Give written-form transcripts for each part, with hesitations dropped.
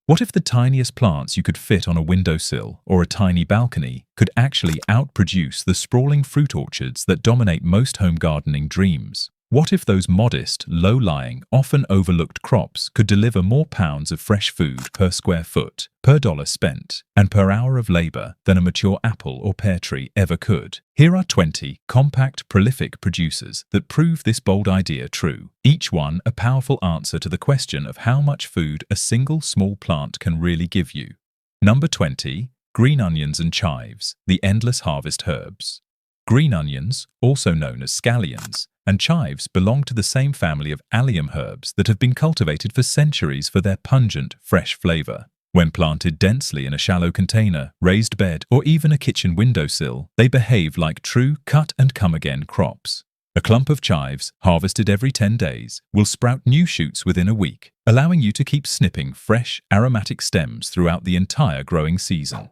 What if the tiniest plants you could fit on a windowsill or a tiny balcony could actually outproduce the sprawling fruit orchards that dominate most home gardening dreams? What if those modest, low-lying, often overlooked crops could deliver more pounds of fresh food per square foot, per dollar spent, and per hour of labor than a mature apple or pear tree ever could? Here are 20 compact, prolific producers that prove this bold idea true, each one a powerful answer to the question of how much food a single small plant can really give you. Number 20. Green onions and chives, the endless harvest herbs. Green onions, also known as scallions, and chives belong to the same family of allium herbs that have been cultivated for centuries for their pungent, fresh flavor. When planted densely in a shallow container, raised bed, or even a kitchen windowsill, they behave like true cut-and-come-again crops. A clump of chives, harvested every 10 days, will sprout new shoots within a week, allowing you to keep snipping fresh, aromatic stems throughout the entire growing season.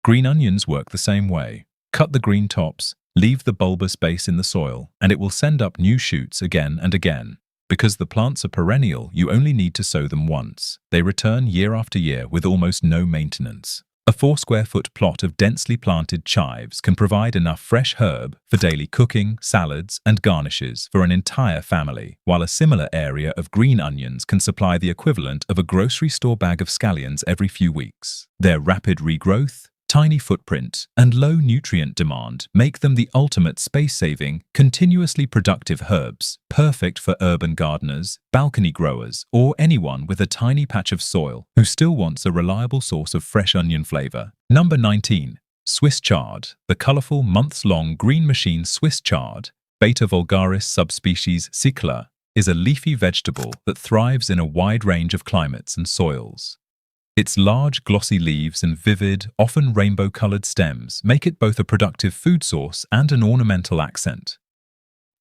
Green onions work the same way. Cut the green tops, leave the bulbous base in the soil, and it will send up new shoots again and again. Because the plants are perennial, you only need to sow them once. They return year after year with almost no maintenance. A 4-square-foot plot of densely planted chives can provide enough fresh herb for daily cooking, salads, and garnishes for an entire family, while a similar area of green onions can supply the equivalent of a grocery store bag of scallions every few weeks. Their rapid regrowth, tiny footprint, and low nutrient demand make them the ultimate space-saving, continuously productive herbs, perfect for urban gardeners, balcony growers, or anyone with a tiny patch of soil who still wants a reliable source of fresh onion flavor. Number 19. Swiss chard, the colorful months-long green machine Swiss chard, Beta vulgaris subspecies cicla, is a leafy vegetable that thrives in a wide range of climates and soils. Its large, glossy leaves and vivid, often rainbow-colored stems make it both a productive food source and an ornamental accent.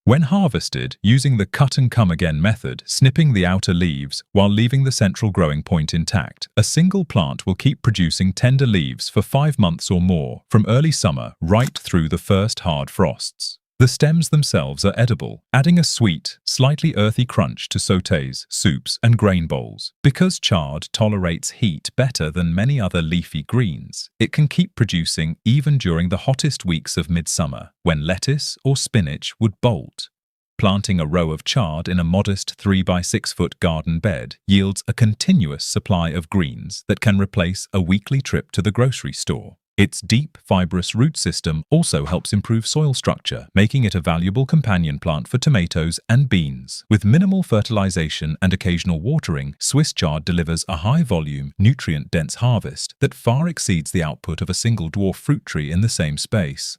When harvested, using the cut-and-come-again method, snipping the outer leaves while leaving the central growing point intact, a single plant will keep producing tender leaves for 5 months or more, from early summer right through the first hard frosts. The stems themselves are edible, adding a sweet, slightly earthy crunch to sautés, soups, and grain bowls. Because chard tolerates heat better than many other leafy greens, it can keep producing even during the hottest weeks of midsummer, when lettuce or spinach would bolt. Planting a row of chard in a modest 3 by 6 foot garden bed yields a continuous supply of greens that can replace a weekly trip to the grocery store. Its deep, fibrous root system also helps improve soil structure, making it a valuable companion plant for tomatoes and beans. With minimal fertilization and occasional watering, Swiss chard delivers a high-volume, nutrient-dense harvest that far exceeds the output of a single dwarf fruit tree in the same space.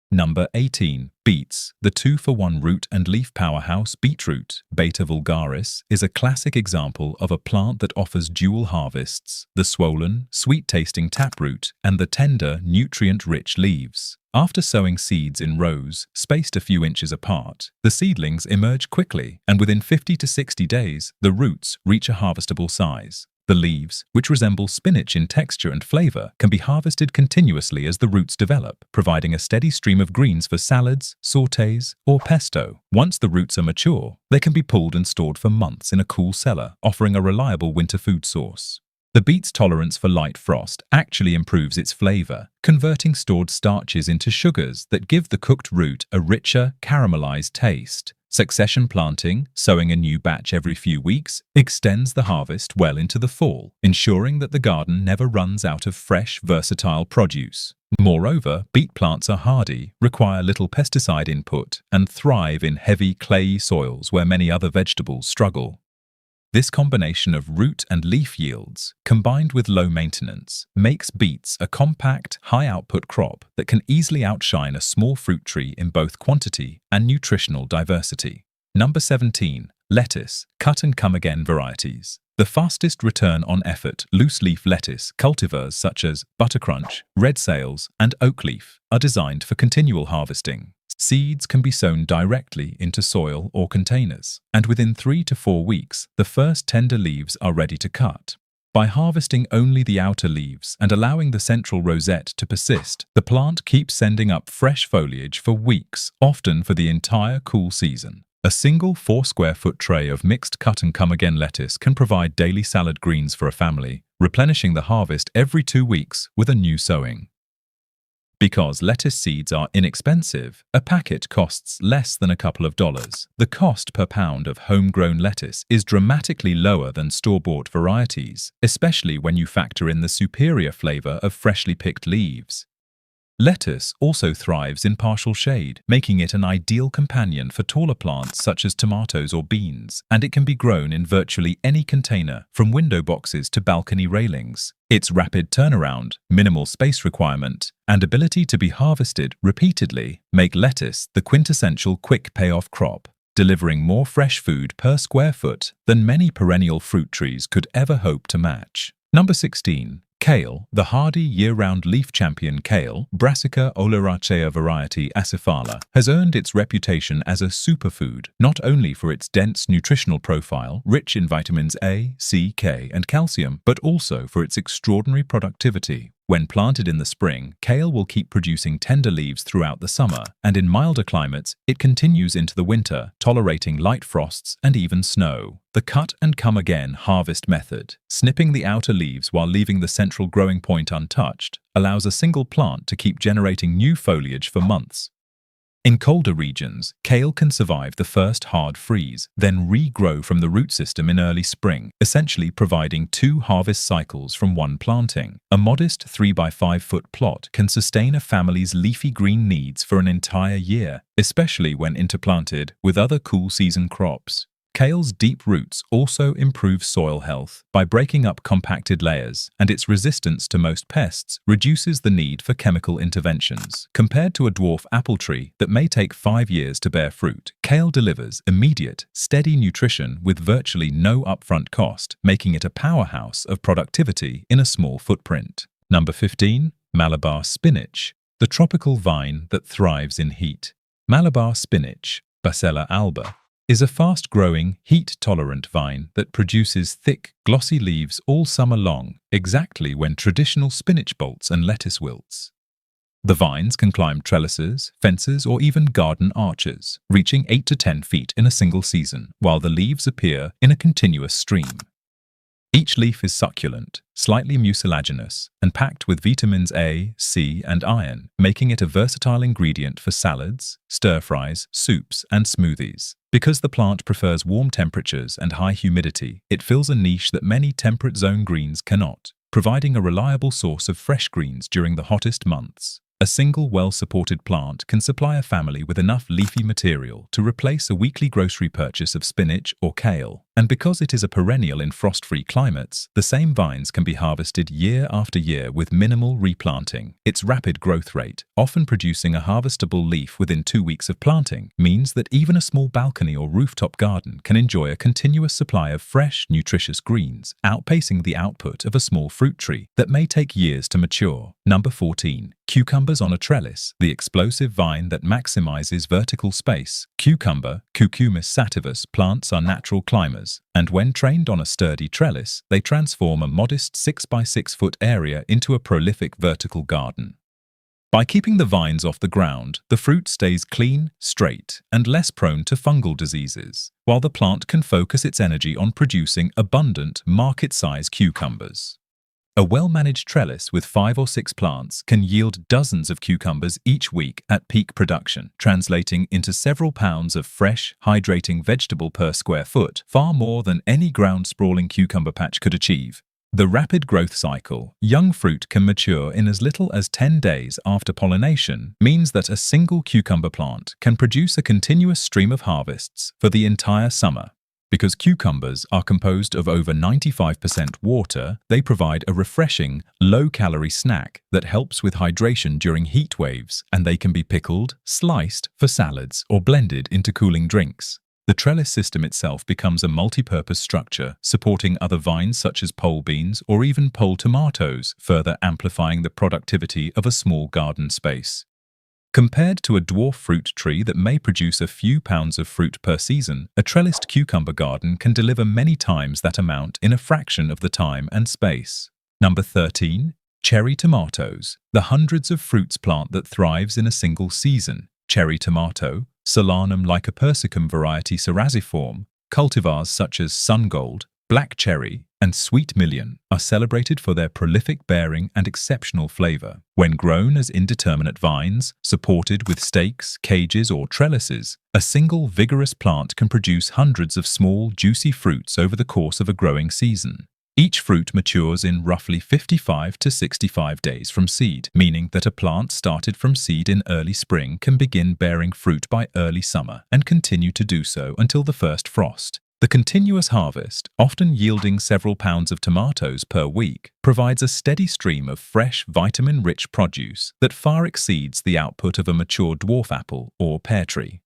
Number 18. Beets, the 2-for-1 root and leaf powerhouse beetroot, Beta vulgaris, is a classic example of a plant that offers dual harvests: the swollen, sweet-tasting taproot and the tender, nutrient-rich leaves. After sowing seeds in rows, spaced a few inches apart, the seedlings emerge quickly, and within 50 to 60 days, the roots reach a harvestable size. The leaves, which resemble spinach in texture and flavor, can be harvested continuously as the roots develop, providing a steady stream of greens for salads, sautés, or pesto. Once the roots are mature, they can be pulled and stored for months in a cool cellar, offering a reliable winter food source. The beet's tolerance for light frost actually improves its flavor, converting stored starches into sugars that give the cooked root a richer, caramelized taste. Succession planting, sowing a new batch every few weeks, extends the harvest well into the fall, ensuring that the garden never runs out of fresh, versatile produce. Moreover, beet plants are hardy, require little pesticide input, and thrive in heavy, clayey soils where many other vegetables struggle. This combination of root and leaf yields, combined with low maintenance, makes beets a compact, high-output crop that can easily outshine a small fruit tree in both quantity and nutritional diversity. Number 17. Lettuce, cut-and-come-again varieties. The fastest return on effort loose-leaf lettuce cultivars such as buttercrunch, red sails, and oakleaf are designed for continual harvesting. Seeds can be sown directly into soil or containers, and within 3 to 4 weeks, the first tender leaves are ready to cut. By harvesting only the outer leaves and allowing the central rosette to persist, the plant keeps sending up fresh foliage for weeks, often for the entire cool season. A single 4-square-foot tray of mixed cut-and-come-again lettuce can provide daily salad greens for a family, replenishing the harvest every 2 weeks with a new sowing. Because lettuce seeds are inexpensive, a packet costs less than a couple of dollars. The cost per pound of homegrown lettuce is dramatically lower than store-bought varieties, especially when you factor in the superior flavor of freshly picked leaves. Lettuce also thrives in partial shade, making it an ideal companion for taller plants such as tomatoes or beans, and it can be grown in virtually any container, from window boxes to balcony railings. Its rapid turnaround, minimal space requirement, and ability to be harvested repeatedly make lettuce the quintessential quick payoff crop, delivering more fresh food per square foot than many perennial fruit trees could ever hope to match. Number 16. Kale. The hardy year-round leaf champion kale, Brassica oleracea variety acifala, has earned its reputation as a superfood, not only for its dense nutritional profile, rich in vitamins A, C, K, and calcium, but also for its extraordinary productivity. When planted in the spring, kale will keep producing tender leaves throughout the summer, and in milder climates, it continues into the winter, tolerating light frosts and even snow. The cut-and-come-again harvest method, snipping the outer leaves while leaving the central growing point untouched, allows a single plant to keep generating new foliage for months. In colder regions, kale can survive the first hard freeze, then regrow from the root system in early spring, essentially providing 2 harvest cycles from one planting. A modest 3-by-5-foot plot can sustain a family's leafy green needs for an entire year, especially when interplanted with other cool season crops. Kale's deep roots also improve soil health by breaking up compacted layers, and its resistance to most pests reduces the need for chemical interventions. Compared to a dwarf apple tree that may take 5 years to bear fruit, kale delivers immediate, steady nutrition with virtually no upfront cost, making it a powerhouse of productivity in a small footprint. Number 15. Malabar Spinach. The tropical vine that thrives in heat. Malabar Spinach, Bacella alba, is a fast-growing, heat-tolerant vine that produces thick, glossy leaves all summer long, exactly when traditional spinach bolts and lettuce wilts. The vines can climb trellises, fences, or even garden arches, reaching 8 to 10 feet in a single season, while the leaves appear in a continuous stream. Each leaf is succulent, slightly mucilaginous, and packed with vitamins A, C, and iron, making it a versatile ingredient for salads, stir-fries, soups, and smoothies. Because the plant prefers warm temperatures and high humidity, it fills a niche that many temperate zone greens cannot, providing a reliable source of fresh greens during the hottest months. A single well-supported plant can supply a family with enough leafy material to replace a weekly grocery purchase of spinach or kale. And because it is a perennial in frost-free climates, the same vines can be harvested year after year with minimal replanting. Its rapid growth rate, often producing a harvestable leaf within 2 weeks of planting, means that even a small balcony or rooftop garden can enjoy a continuous supply of fresh, nutritious greens, outpacing the output of a small fruit tree that may take years to mature. Number 14. Cucumbers on a trellis, the explosive vine that maximizes vertical space. Cucumber, Cucumis sativus, plants are natural climbers, and when trained on a sturdy trellis, they transform a modest 6-by-6-foot area into a prolific vertical garden. By keeping the vines off the ground, the fruit stays clean, straight, and less prone to fungal diseases, while the plant can focus its energy on producing abundant, market-size cucumbers. A well-managed trellis with 5 or 6 plants can yield dozens of cucumbers each week at peak production, translating into several pounds of fresh, hydrating vegetable per square foot, far more than any ground sprawling cucumber patch could achieve. The rapid growth cycle, young fruit can mature in as little as 10 days after pollination, means that a single cucumber plant can produce a continuous stream of harvests for the entire summer. Because cucumbers are composed of over 95% water, they provide a refreshing, low-calorie snack that helps with hydration during heat waves, and they can be pickled, sliced for salads, or blended into cooling drinks. The trellis system itself becomes a multi-purpose structure, supporting other vines such as pole beans or even pole tomatoes, further amplifying the productivity of a small garden space. Compared to a dwarf fruit tree that may produce a few pounds of fruit per season, a trellised cucumber garden can deliver many times that amount in a fraction of the time and space. Number 13. Cherry tomatoes, the hundreds of fruits plant that thrives in a single season. Cherry tomato, Solanum lycopersicum variety cerasiform, cultivars such as Sungold, black cherry, and sweet million are celebrated for their prolific bearing and exceptional flavor. When grown as indeterminate vines, supported with stakes, cages, or trellises, a single vigorous plant can produce hundreds of small, juicy fruits over the course of a growing season. Each fruit matures in roughly 55 to 65 days from seed, meaning that a plant started from seed in early spring can begin bearing fruit by early summer and continue to do so until the first frost. The continuous harvest, often yielding several pounds of tomatoes per week, provides a steady stream of fresh, vitamin-rich produce that far exceeds the output of a mature dwarf apple or pear tree.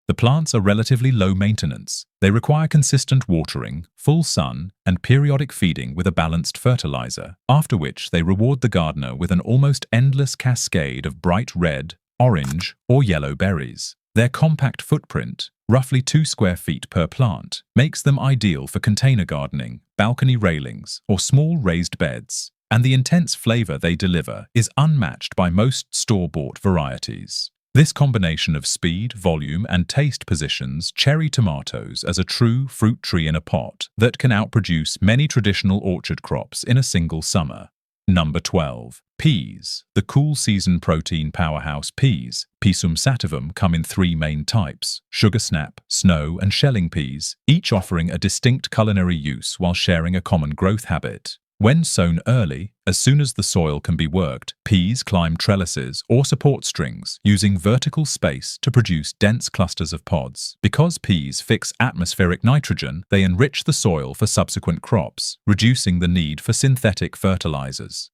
The plants are relatively low maintenance. They require consistent watering, full sun, and periodic feeding with a balanced fertilizer, after which they reward the gardener with an almost endless cascade of bright red, orange, or yellow berries. Their compact footprint, roughly 2 square feet per plant, makes them ideal for container gardening, balcony railings, or small raised beds, and the intense flavor they deliver is unmatched by most store-bought varieties. This combination of speed, volume, and taste positions cherry tomatoes as a true fruit tree in a pot that can outproduce many traditional orchard crops in a single summer. Number 12. Peas. The cool season protein powerhouse peas, Pisum sativum, come in 3 main types: sugar snap, snow, and shelling peas, each offering a distinct culinary use while sharing a common growth habit. When sown early, as soon as the soil can be worked, peas climb trellises or support strings, using vertical space to produce dense clusters of pods. Because peas fix atmospheric nitrogen, they enrich the soil for subsequent crops, reducing the need for synthetic fertilizers.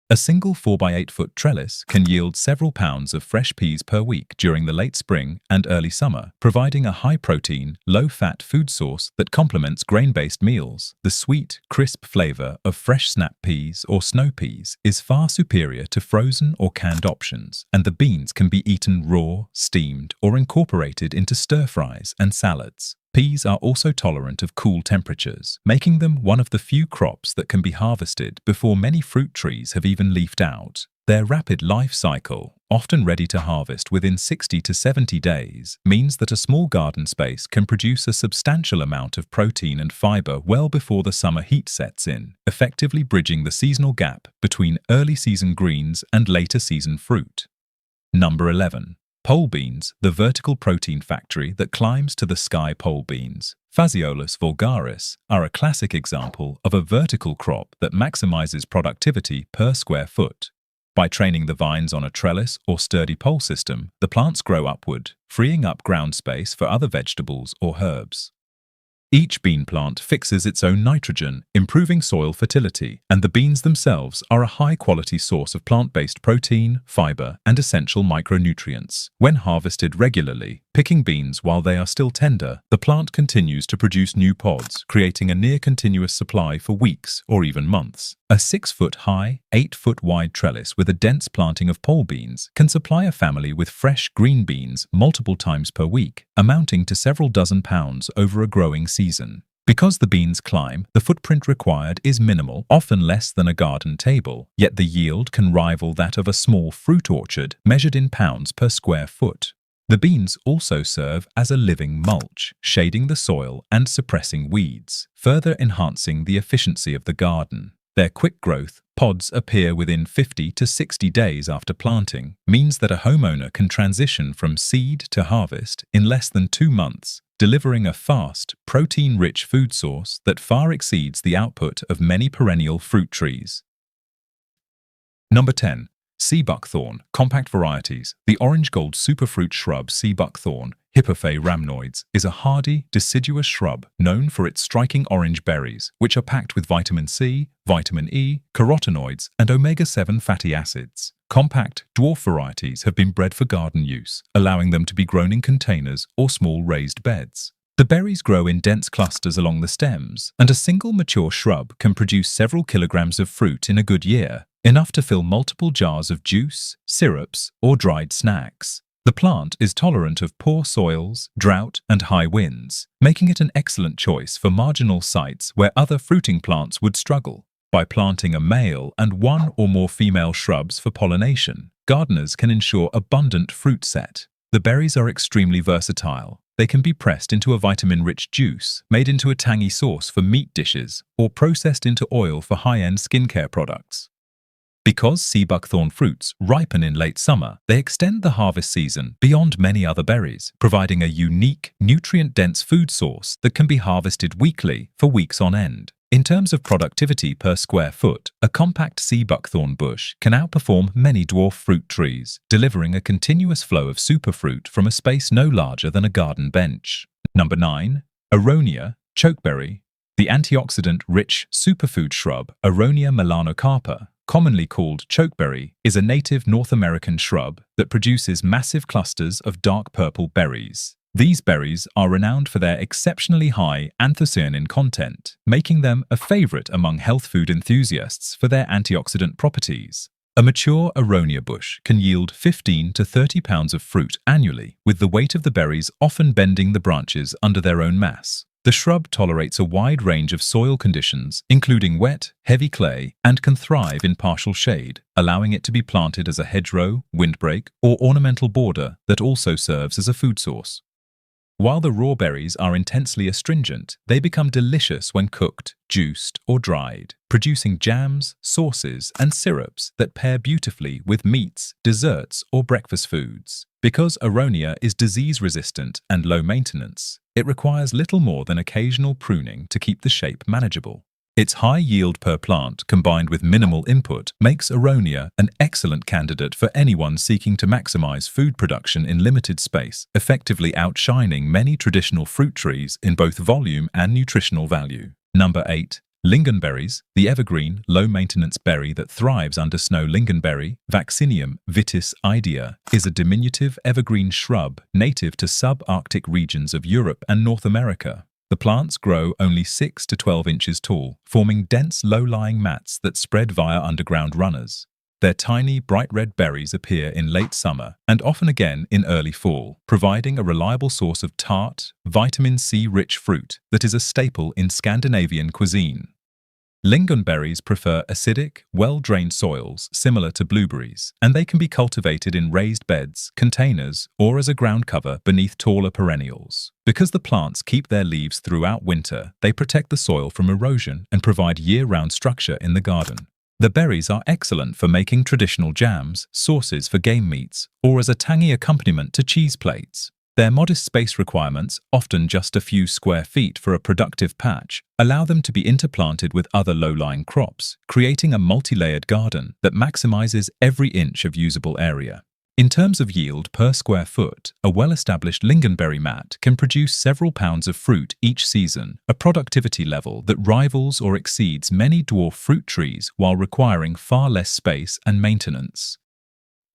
A single 4x8-foot trellis can yield several pounds of fresh peas per week during the late spring and early summer, providing a high-protein, low-fat food source that complements grain-based meals. The sweet, crisp flavor of fresh snap peas or snow peas is far superior to frozen or canned options, and the beans can be eaten raw, steamed, or incorporated into stir-fries and salads. Peas are also tolerant of cool temperatures, making them one of the few crops that can be harvested before many fruit trees have even leafed out. Their rapid life cycle, often ready to harvest within 60 to 70 days, means that a small garden space can produce a substantial amount of protein and fiber well before the summer heat sets in, effectively bridging the seasonal gap between early season greens and later season fruit. Number 11. Pole beans, the vertical protein factory that climbs to the sky. Pole beans, Phaseolus vulgaris, are a classic example of a vertical crop that maximizes productivity per square foot. By training the vines on a trellis or sturdy pole system, the plants grow upward, freeing up ground space for other vegetables or herbs. Each bean plant fixes its own nitrogen, improving soil fertility, and the beans themselves are a high-quality source of plant-based protein, fiber, and essential micronutrients. When harvested regularly, picking beans while they are still tender, the plant continues to produce new pods, creating a near-continuous supply for weeks or even months. A 6-foot-high, 8-foot-wide trellis with a dense planting of pole beans can supply a family with fresh green beans multiple times per week, amounting to several dozen pounds over a growing season. Because the beans climb, the footprint required is minimal, often less than a garden table, yet the yield can rival that of a small fruit orchard measured in pounds per square foot. The beans also serve as a living mulch, shading the soil and suppressing weeds, further enhancing the efficiency of the garden. Their quick growth, pods appear within 50 to 60 days after planting, means that a homeowner can transition from seed to harvest in less than 2 months, delivering a fast, protein-rich food source that far exceeds the output of many perennial fruit trees. Number 10. Sea buckthorn, compact varieties. The orange-gold superfruit shrub sea buckthorn, Hippophae rhamnoides, is a hardy, deciduous shrub known for its striking orange berries, which are packed with vitamin C, vitamin E, carotenoids, and omega-7 fatty acids. Compact, dwarf varieties have been bred for garden use, allowing them to be grown in containers or small raised beds. The berries grow in dense clusters along the stems, and a single mature shrub can produce several kilograms of fruit in a good year, enough to fill multiple jars of juice, syrups, or dried snacks. The plant is tolerant of poor soils, drought, and high winds, making it an excellent choice for marginal sites where other fruiting plants would struggle. By planting a male and 1 or more female shrubs for pollination, gardeners can ensure abundant fruit set. The berries are extremely versatile, They can be pressed into a vitamin-rich juice, made into a tangy sauce for meat dishes, or processed into oil for high-end skincare products. Because sea buckthorn fruits ripen in late summer, they extend the harvest season beyond many other berries, providing a unique, nutrient-dense food source that can be harvested weekly for weeks on end. In terms of productivity per square foot, a compact sea buckthorn bush can outperform many dwarf fruit trees, delivering a continuous flow of superfruit from a space no larger than a garden bench. Number 9. Aronia, chokeberry. The antioxidant-rich superfood shrub Aronia melanocarpa, commonly called chokeberry, is a native North American shrub that produces massive clusters of dark purple berries. These berries are renowned for their exceptionally high anthocyanin content, making them a favorite among health food enthusiasts for their antioxidant properties. A mature Aronia bush can yield 15 to 30 pounds of fruit annually, with the weight of the berries often bending the branches under their own mass. The shrub tolerates a wide range of soil conditions, including wet, heavy clay, and can thrive in partial shade, allowing it to be planted as a hedgerow, windbreak, or ornamental border that also serves as a food source. While the raw berries are intensely astringent, they become delicious when cooked, juiced, or dried, producing jams, sauces, and syrups that pair beautifully with meats, desserts, or breakfast foods. Because Aronia is disease-resistant and low maintenance, it requires little more than occasional pruning to keep the shape manageable. Its high yield per plant combined with minimal input makes Aronia an excellent candidate for anyone seeking to maximize food production in limited space, effectively outshining many traditional fruit trees in both volume and nutritional value. Number 8. Lingonberries, the evergreen, low-maintenance berry that thrives under snow. Lingonberry, Vaccinium vitis idea, is a diminutive evergreen shrub native to sub-Arctic regions of Europe and North America. The plants grow only 6 to 12 inches tall, forming dense, low-lying mats that spread via underground runners. Their tiny, bright red berries appear in late summer and often again in early fall, providing a reliable source of tart, vitamin C-rich fruit that is a staple in Scandinavian cuisine. Lingonberries prefer acidic, well-drained soils similar to blueberries, and they can be cultivated in raised beds, containers, or as a ground cover beneath taller perennials. Because the plants keep their leaves throughout winter, they protect the soil from erosion and provide year-round structure in the garden. The berries are excellent for making traditional jams, sauces for game meats, or as a tangy accompaniment to cheese plates. Their modest space requirements, often just a few square feet for a productive patch, allow them to be interplanted with other low-lying crops, creating a multi-layered garden that maximizes every inch of usable area. In terms of yield per square foot, a well-established lingonberry mat can produce several pounds of fruit each season, a productivity level that rivals or exceeds many dwarf fruit trees while requiring far less space and maintenance.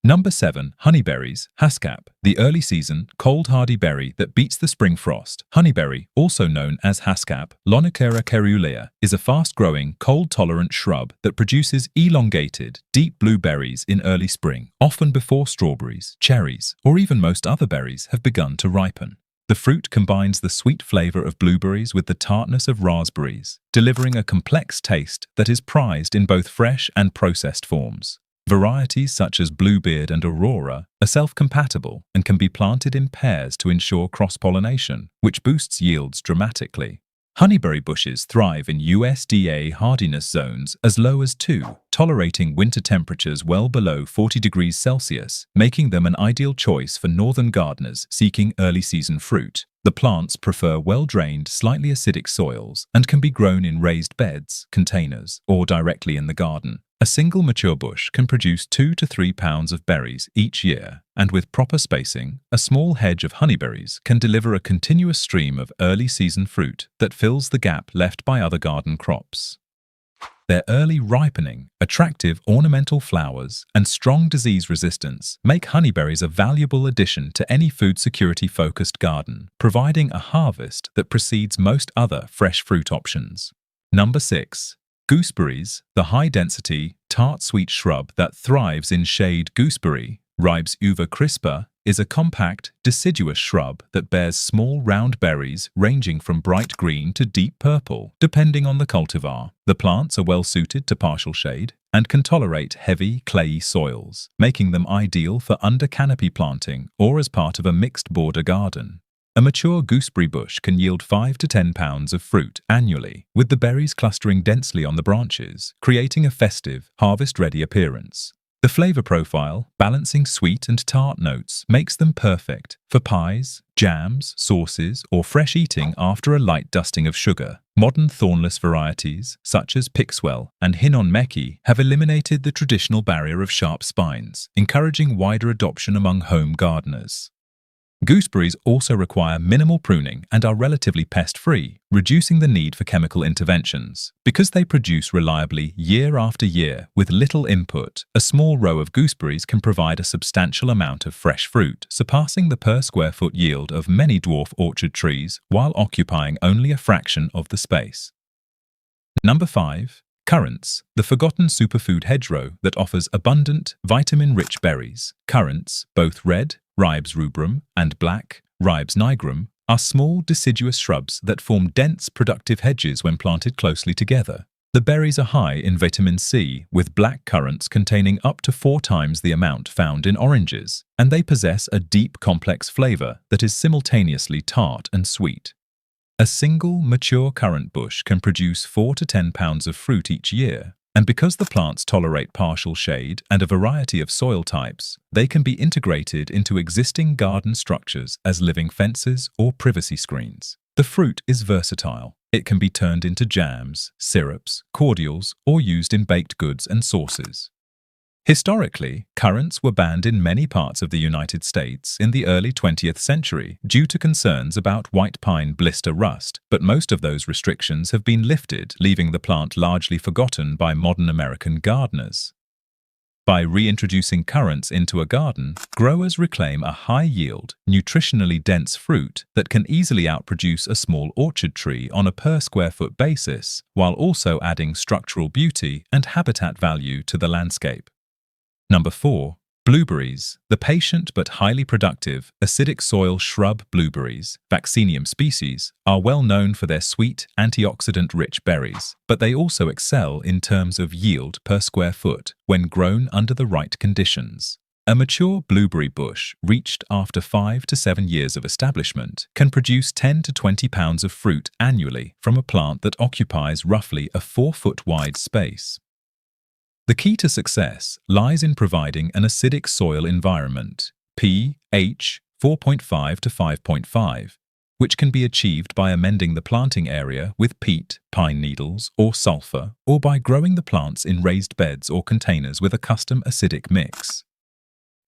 Number 7. Honeyberries, Haskap, the early season, cold hardy berry that beats the spring frost. Honeyberry, also known as Haskap, Lonicera caerulea, is a fast-growing, cold-tolerant shrub that produces elongated, deep blue berries in early spring, often before strawberries, cherries, or even most other berries have begun to ripen. The fruit combines the sweet flavor of blueberries with the tartness of raspberries, delivering a complex taste that is prized in both fresh and processed forms. Varieties such as Bluebeard and Aurora are self-compatible and can be planted in pairs to ensure cross-pollination, which boosts yields dramatically. Honeyberry bushes thrive in USDA hardiness zones as low as 2, tolerating winter temperatures well below 40 degrees Celsius, making them an ideal choice for northern gardeners seeking early-season fruit. The plants prefer well-drained, slightly acidic soils and can be grown in raised beds, containers, or directly in the garden. A single mature bush can produce 2 to 3 pounds of berries each year, and with proper spacing, a small hedge of honeyberries can deliver a continuous stream of early-season fruit that fills the gap left by other garden crops. Their early ripening, attractive ornamental flowers, and strong disease resistance make honeyberries a valuable addition to any food security-focused garden, providing a harvest that precedes most other fresh fruit options. Number 6. Gooseberries, the high-density, tart-sweet shrub that thrives in shade. Gooseberry, Ribes uva crispa, is a compact, deciduous shrub that bears small round berries ranging from bright green to deep purple, depending on the cultivar. The plants are well suited to partial shade and can tolerate heavy, clayey soils, making them ideal for under canopy planting or as part of a mixed border garden. A mature gooseberry bush can yield 5 to 10 pounds of fruit annually, with the berries clustering densely on the branches, creating a festive, harvest-ready appearance. The flavor profile, balancing sweet and tart notes, makes them perfect for pies, jams, sauces, or fresh eating after a light dusting of sugar. Modern thornless varieties, such as Pixwell and Hinnon-Meki, have eliminated the traditional barrier of sharp spines, encouraging wider adoption among home gardeners. Gooseberries also require minimal pruning and are relatively pest-free, reducing the need for chemical interventions. Because they produce reliably year after year with little input, a small row of gooseberries can provide a substantial amount of fresh fruit, surpassing the per square foot yield of many dwarf orchard trees while occupying only a fraction of the space. Number 5. Currants, the forgotten superfood hedgerow that offers abundant, vitamin-rich berries. Currants, both red, Ribes rubrum, and black, Ribes nigrum, are small deciduous shrubs that form dense, productive hedges when planted closely together. The berries are high in vitamin C, with black currants containing up to 4 times the amount found in oranges, and they possess a deep, complex flavor that is simultaneously tart and sweet. A single, mature currant bush can produce 4 to 10 pounds of fruit each year, and because the plants tolerate partial shade and a variety of soil types, they can be integrated into existing garden structures as living fences or privacy screens. The fruit is versatile. It can be turned into jams, syrups, cordials, or used in baked goods and sauces. Historically, currants were banned in many parts of the United States in the early 20th century due to concerns about white pine blister rust, but most of those restrictions have been lifted, leaving the plant largely forgotten by modern American gardeners. By reintroducing currants into a garden, growers reclaim a high-yield, nutritionally dense fruit that can easily outproduce a small orchard tree on a per-square-foot basis, while also adding structural beauty and habitat value to the landscape. Number 4. Blueberries, the patient but highly productive, acidic soil shrub blueberries, Vaccinium species, are well known for their sweet, antioxidant-rich berries, but they also excel in terms of yield per square foot when grown under the right conditions. A mature blueberry bush, reached after 5 to 7 years of establishment, can produce 10 to 20 pounds of fruit annually from a plant that occupies roughly a 4-foot-wide space. The key to success lies in providing an acidic soil environment, pH 4.5 to 5.5, which can be achieved by amending the planting area with peat, pine needles, or sulfur, or by growing the plants in raised beds or containers with a custom acidic mix.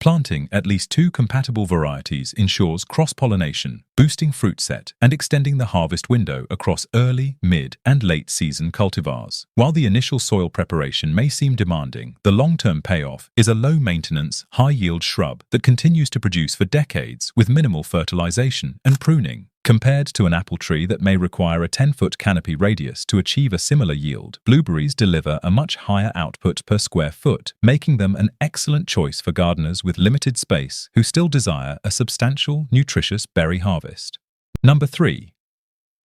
Planting at least 2 compatible varieties ensures cross-pollination, boosting fruit set and extending the harvest window across early, mid, and late-season cultivars. While the initial soil preparation may seem demanding, the long-term payoff is a low-maintenance, high-yield shrub that continues to produce for decades with minimal fertilization and pruning. Compared to an apple tree that may require a 10-foot canopy radius to achieve a similar yield, blueberries deliver a much higher output per square foot, making them an excellent choice for gardeners with limited space who still desire a substantial, nutritious berry harvest. Number 3.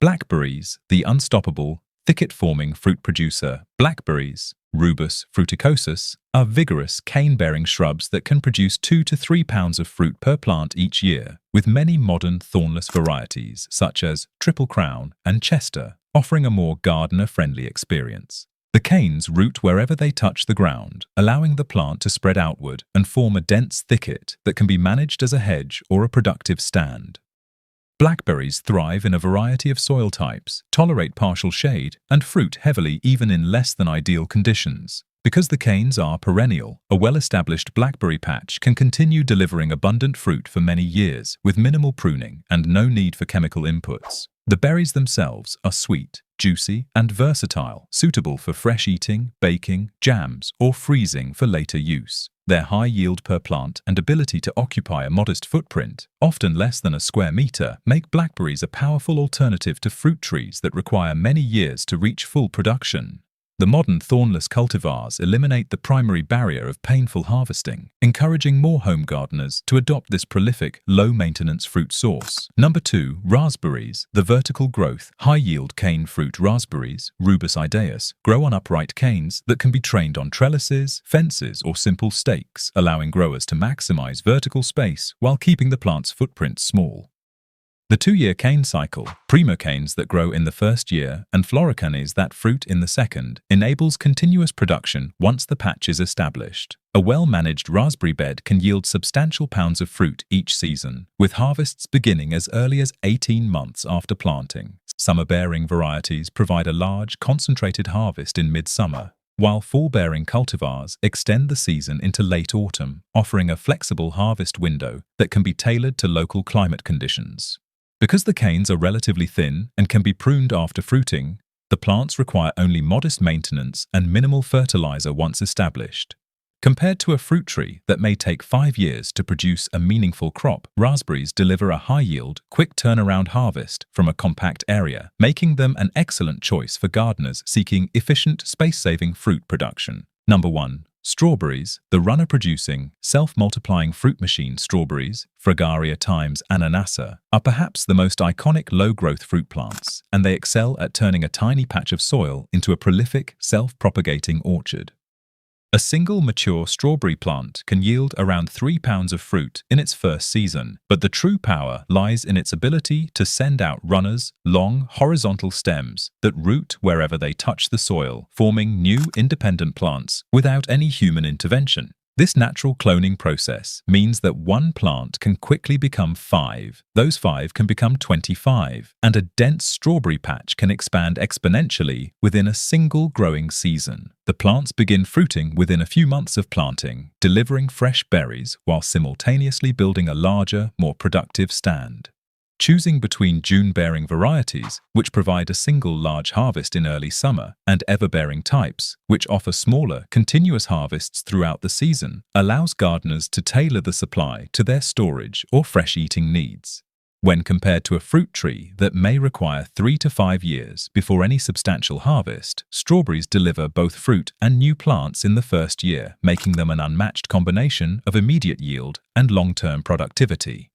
Blackberries, the unstoppable, thicket-forming fruit producer. Blackberries, Rubus fruticosus, are vigorous, cane-bearing shrubs that can produce 2 to 3 pounds of fruit per plant each year, with many modern thornless varieties such as Triple Crown and Chester, offering a more gardener-friendly experience. The canes root wherever they touch the ground, allowing the plant to spread outward and form a dense thicket that can be managed as a hedge or a productive stand. Blackberries thrive in a variety of soil types, tolerate partial shade, and fruit heavily even in less than ideal conditions. Because the canes are perennial, a well-established blackberry patch can continue delivering abundant fruit for many years with minimal pruning and no need for chemical inputs. The berries themselves are sweet, juicy, and versatile, suitable for fresh eating, baking, jams, or freezing for later use. Their high yield per plant and ability to occupy a modest footprint, often less than a square meter, make blackberries a powerful alternative to fruit trees that require many years to reach full production. The modern thornless cultivars eliminate the primary barrier of painful harvesting, encouraging more home gardeners to adopt this prolific, low-maintenance fruit source. Number 2. Raspberries, the vertical growth, high-yield cane fruit raspberries, Rubus idaeus, grow on upright canes that can be trained on trellises, fences, or simple stakes, allowing growers to maximize vertical space while keeping the plant's footprint small. The 2-year cane cycle, primocanes that grow in the first year and floricanes that fruit in the second, enables continuous production once the patch is established. A well-managed raspberry bed can yield substantial pounds of fruit each season, with harvests beginning as early as 18 months after planting. Summer-bearing varieties provide a large, concentrated harvest in midsummer, while fall-bearing cultivars extend the season into late autumn, offering a flexible harvest window that can be tailored to local climate conditions. Because the canes are relatively thin and can be pruned after fruiting, the plants require only modest maintenance and minimal fertilizer once established. Compared to a fruit tree that may take 5 years to produce a meaningful crop, raspberries deliver a high-yield, quick turnaround harvest from a compact area, making them an excellent choice for gardeners seeking efficient, space-saving fruit production. Number 1. Strawberries, the runner-producing, self-multiplying fruit machine strawberries, Fragaria times Ananassa, are perhaps the most iconic low-growth fruit plants, and they excel at turning a tiny patch of soil into a prolific, self-propagating orchard. A single mature strawberry plant can yield around 3 pounds of fruit in its first season, but the true power lies in its ability to send out runners, long, horizontal stems that root wherever they touch the soil, forming new independent plants without any human intervention. This natural cloning process means that one plant can quickly become 5, those 5 can become 25, and a dense strawberry patch can expand exponentially within a single growing season. The plants begin fruiting within a few months of planting, delivering fresh berries while simultaneously building a larger, more productive stand. Choosing between June-bearing varieties, which provide a single large harvest in early summer, and ever-bearing types, which offer smaller, continuous harvests throughout the season, allows gardeners to tailor the supply to their storage or fresh-eating needs. When compared to a fruit tree that may require 3 to 5 years before any substantial harvest, strawberries deliver both fruit and new plants in the first year, making them an unmatched combination of immediate yield and long-term productivity.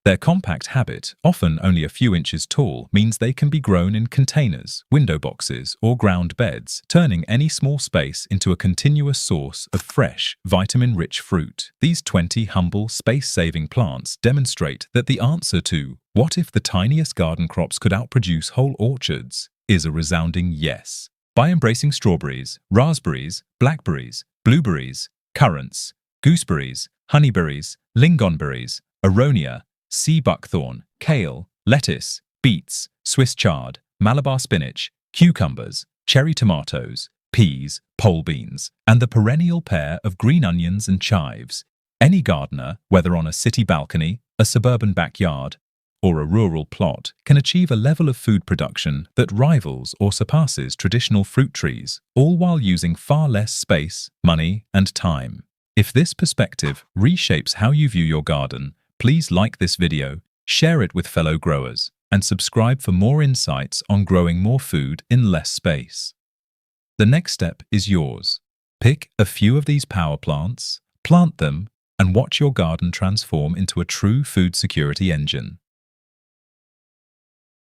Their compact habit, often only a few inches tall, means they can be grown in containers, window boxes, or ground beds, turning any small space into a continuous source of fresh, vitamin-rich fruit. These 20 humble, space-saving plants demonstrate that the answer to "what if the tiniest garden crops could outproduce whole orchards?" is a resounding yes. By embracing strawberries, raspberries, blackberries, blueberries, currants, gooseberries, honeyberries, lingonberries, aronia, sea buckthorn, kale, lettuce, beets, Swiss chard, Malabar spinach, cucumbers, cherry tomatoes, peas, pole beans, and the perennial pair of green onions and chives, any gardener, whether on a city balcony, a suburban backyard, or a rural plot, can achieve a level of food production that rivals or surpasses traditional fruit trees, all while using far less space, money, and time. If this perspective reshapes how you view your garden, please like this video, share it with fellow growers, and subscribe for more insights on growing more food in less space. The next step is yours. Pick a few of these power plants, plant them, and watch your garden transform into a true food security engine.